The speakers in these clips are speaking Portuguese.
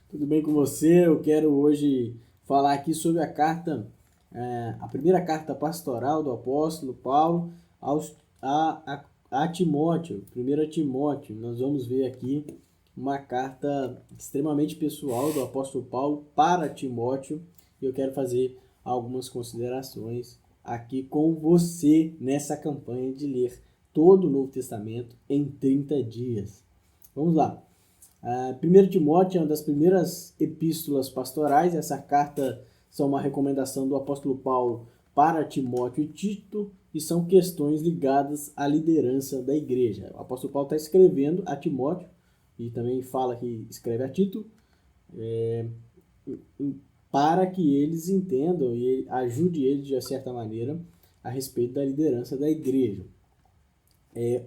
Tudo bem com você? Eu quero hoje falar aqui sobre a primeira carta pastoral do apóstolo Paulo a Timóteo, 1 Timóteo. Nós vamos ver aqui uma carta extremamente pessoal do apóstolo Paulo para Timóteo e eu quero fazer algumas considerações aqui com você nessa campanha de ler todo o Novo Testamento em 30 dias. Vamos lá. 1 Timóteo é uma das primeiras epístolas pastorais. Essa carta são uma recomendação do apóstolo Paulo para Timóteo e Tito e são questões ligadas à liderança da igreja. O apóstolo Paulo está escrevendo a Timóteo e também fala que escreve a Tito para que eles entendam e ajude eles de certa maneira a respeito da liderança da igreja.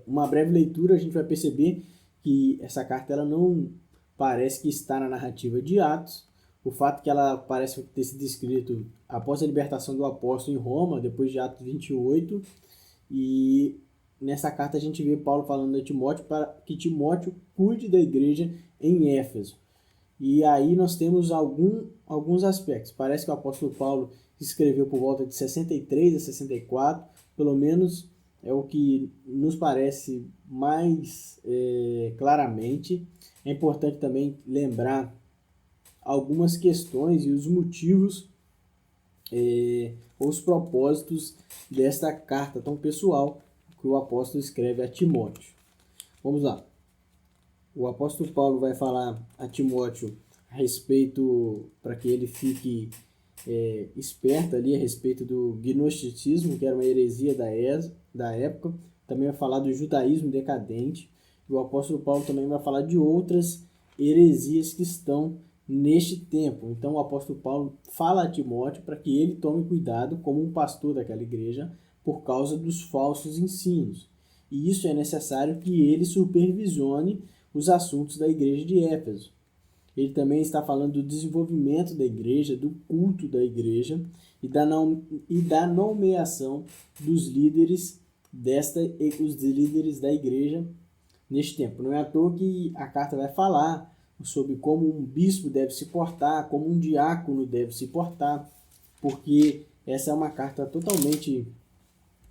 Uma breve leitura, a gente vai perceber que essa carta ela não parece que está na narrativa de Atos. O fato que ela parece ter sido escrito após a libertação do apóstolo em Roma, depois de Atos 28, e nessa carta a gente vê Paulo falando a Timóteo para que Timóteo cuide da igreja em Éfeso. E aí nós temos alguns aspectos. Parece que o apóstolo Paulo escreveu por volta de 63 a 64, pelo menos é o que nos parece mais claramente. É importante também lembrar algumas questões e os motivos ou os propósitos desta carta tão pessoal que o apóstolo escreve a Timóteo. Vamos lá. O apóstolo Paulo vai falar a Timóteo a respeito, para que ele fique esperto ali a respeito do gnosticismo, que era uma heresia da época. Também vai falar do judaísmo decadente. E o apóstolo Paulo também vai falar de outras heresias que estão neste tempo. Então o apóstolo Paulo fala a Timóteo para que ele tome cuidado como um pastor daquela igreja por causa dos falsos ensinos. E isso é necessário que ele supervisione os assuntos da igreja de Éfeso. Ele também está falando do desenvolvimento da igreja, do culto da igreja e da nomeação dos líderes os líderes da igreja neste tempo. Não é à toa que a carta vai falar sobre como um bispo deve se portar, como um diácono deve se portar, porque essa é uma carta totalmente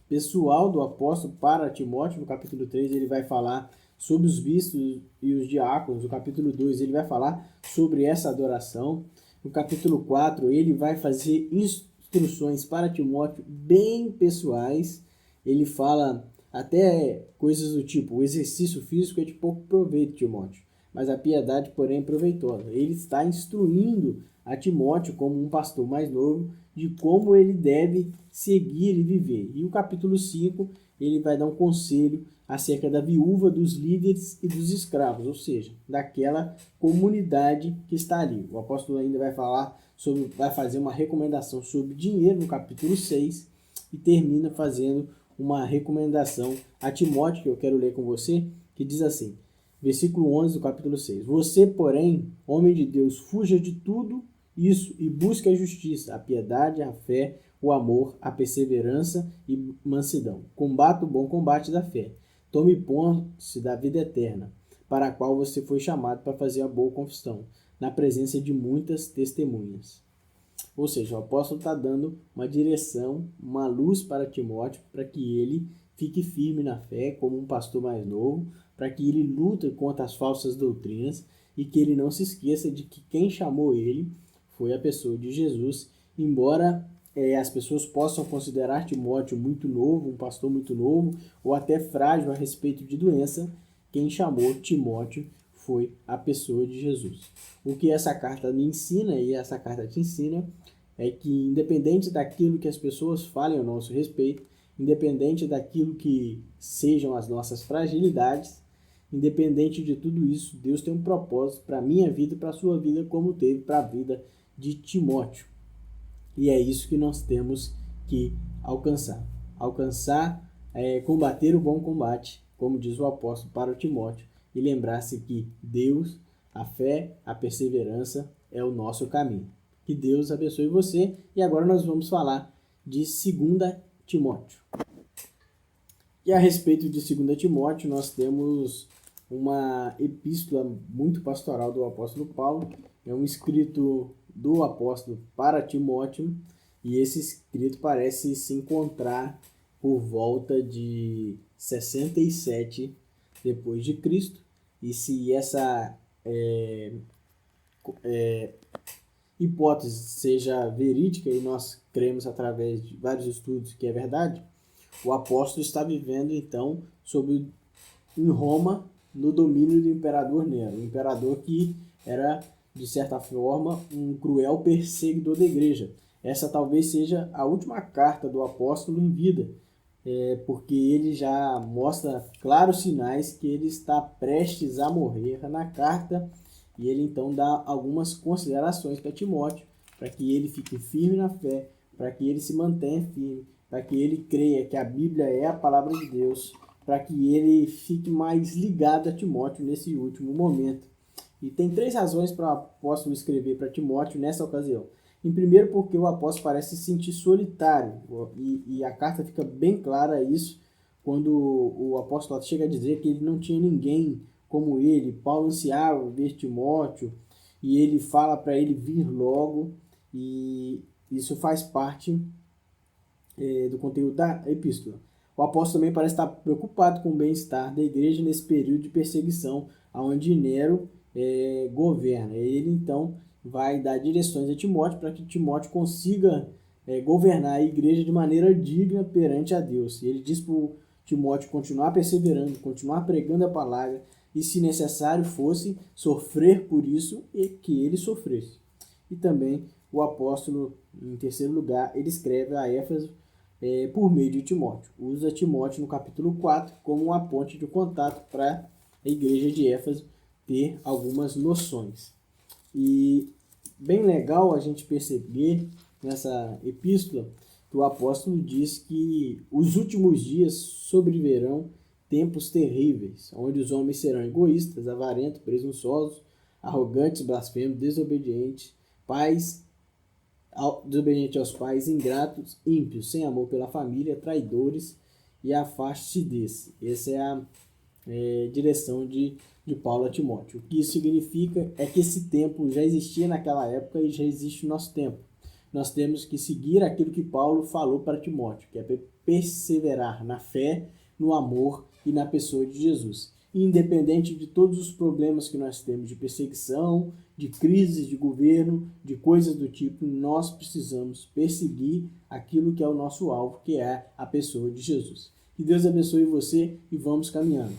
pessoal do apóstolo para Timóteo. No capítulo 3 ele vai falar sobre os bispos e os diáconos. No capítulo 2 ele vai falar sobre essa adoração. No capítulo 4 ele vai fazer instruções para Timóteo bem pessoais. Ele fala até coisas do tipo: o exercício físico é de pouco proveito, Timóteo, mas a piedade, porém, é proveitosa. Ele está instruindo a Timóteo, como um pastor mais novo, de como ele deve seguir e viver. E o capítulo 5, ele vai dar um conselho acerca da viúva, dos líderes e dos escravos, ou seja, daquela comunidade que está ali. O apóstolo ainda vai fazer uma recomendação sobre dinheiro no capítulo 6 e termina fazendo uma recomendação a Timóteo, que eu quero ler com você, que diz assim: versículo 11 do capítulo 6. Você, porém, homem de Deus, fuja de tudo isso e busque a justiça, a piedade, a fé, o amor, a perseverança e mansidão. Combata o bom combate da fé. Tome posse da vida eterna, para a qual você foi chamado para fazer a boa confissão, na presença de muitas testemunhas. Ou seja, o apóstolo está dando uma direção, uma luz para Timóteo, para que ele fique firme na fé como um pastor mais novo, para que ele lute contra as falsas doutrinas e que ele não se esqueça de que quem chamou ele foi a pessoa de Jesus. Embora as pessoas possam considerar Timóteo muito novo, um pastor muito novo, ou até frágil a respeito de doença, quem chamou Timóteo foi a pessoa de Jesus. O que essa carta me ensina, e essa carta te ensina, é que independente daquilo que as pessoas falem ao nosso respeito, independente daquilo que sejam as nossas fragilidades, independente de tudo isso, Deus tem um propósito para a minha vida e para a sua vida, como teve para a vida de Timóteo. E é isso que nós temos que alcançar. Combater o bom combate, como diz o apóstolo para o Timóteo, e lembrar-se que Deus, a fé, a perseverança é o nosso caminho. Que Deus abençoe você. E agora nós vamos falar de 2 Timóteo. E a respeito de 2 Timóteo, nós temos uma epístola muito pastoral do apóstolo Paulo, é um escrito do apóstolo para Timóteo, e esse escrito parece se encontrar por volta de 67 depois de Cristo. E se essa hipótese seja verídica, e nós cremos através de vários estudos que é verdade, o apóstolo está vivendo então em Roma, no domínio do imperador Nero, um imperador que era, de certa forma, um cruel perseguidor da igreja. Essa talvez seja a última carta do apóstolo em vida, porque ele já mostra claros sinais que ele está prestes a morrer na carta, e ele então dá algumas considerações para Timóteo, para que ele fique firme na fé, para que ele se mantenha firme, para que ele creia que a Bíblia é a palavra de Deus, para que ele fique mais ligado a Timóteo nesse último momento. E tem 3 razões para o apóstolo escrever para Timóteo nessa ocasião. Em primeiro, porque o apóstolo parece se sentir solitário, e a carta fica bem clara isso, quando o apóstolo chega a dizer que ele não tinha ninguém como ele. Paulo ansiava ver Timóteo, e ele fala para ele vir logo, e isso faz parte do conteúdo da epístola. O apóstolo também parece estar preocupado com o bem-estar da igreja nesse período de perseguição, onde Nero governa. Ele então vai dar direções a Timóteo para que Timóteo consiga governar a igreja de maneira digna perante a Deus. E ele diz para Timóteo continuar perseverando, continuar pregando a palavra, e se necessário fosse sofrer por isso, e que ele sofresse. E também o apóstolo, em terceiro lugar, ele escreve a Éfeso por meio de Timóteo. Usa Timóteo no capítulo 4 como uma ponte de contato para a igreja de Éfeso ter algumas noções. E bem legal a gente perceber nessa epístola que o apóstolo diz que os últimos dias sobrevirão tempos terríveis, onde os homens serão egoístas, avarentos, presunçosos, arrogantes, blasfemos, desobedientes aos pais, ingratos, ímpios, sem amor pela família, traidores, e afaste-se desse. Essa é a direção de Paulo a Timóteo. O que isso significa é que esse tempo já existia naquela época e já existe no nosso tempo. Nós temos que seguir aquilo que Paulo falou para Timóteo, que é perseverar na fé, no amor e na pessoa de Jesus. Independente de todos os problemas que nós temos de perseguição, de crises de governo, de coisas do tipo, nós precisamos perseguir aquilo que é o nosso alvo, que é a pessoa de Jesus. Que Deus abençoe você e vamos caminhando.